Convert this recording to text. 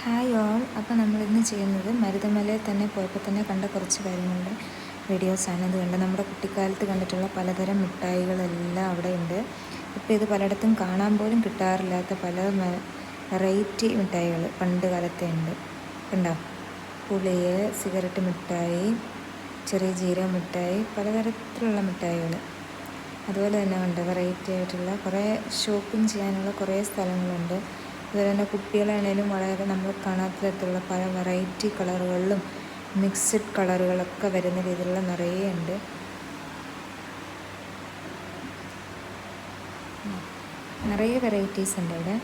Hi all. അപ്പോൾ നമ്മളിന്ന് ചെയ്യുന്നത് മരുതമലയിൽ തന്നെ പോയപ്പോൾ തന്നെ കണ്ട കുറച്ച് കാര്യങ്ങളുടെ വീഡിയോസാണ്. ഇത് കണ്ട് നമ്മുടെ കുട്ടിക്കാലത്ത് കണ്ടിട്ടുള്ള പലതരം മിഠായികളെല്ലാം അവിടെ ഉണ്ട്. ഇപ്പോൾ ഇത് പലയിടത്തും കാണാൻ പോലും കിട്ടാറില്ലാത്ത പല വെറൈറ്റി മിഠായികൾ പണ്ട് കാലത്തെ ഉണ്ട്. കണ്ടോ? പുളിയ്, സിഗരറ്റ് മിഠായി, ചെറിയ ജീരക മിഠായി, പലതരത്തിലുള്ള മിഠായികൾ. അതുപോലെ തന്നെ ഉണ്ട് വെറൈറ്റി ആയിട്ടുള്ള കുറേ ഷോപ്പിംഗ് ചെയ്യാനുള്ള കുറേ സ്ഥലങ്ങളുണ്ട്. അതുപോലെ തന്നെ കുപ്പികളാണേലും വളരെ നമ്മൾ കാണാത്ത തരത്തിലുള്ള പല വെറൈറ്റി കളറുകളിലും മിക്സഡ് കളറുകളൊക്കെ വരുന്ന രീതിയിലുള്ള നിറയെ ഉണ്ട്. നിറയെ വെറൈറ്റീസ് ഉണ്ട് ഇവിടെ.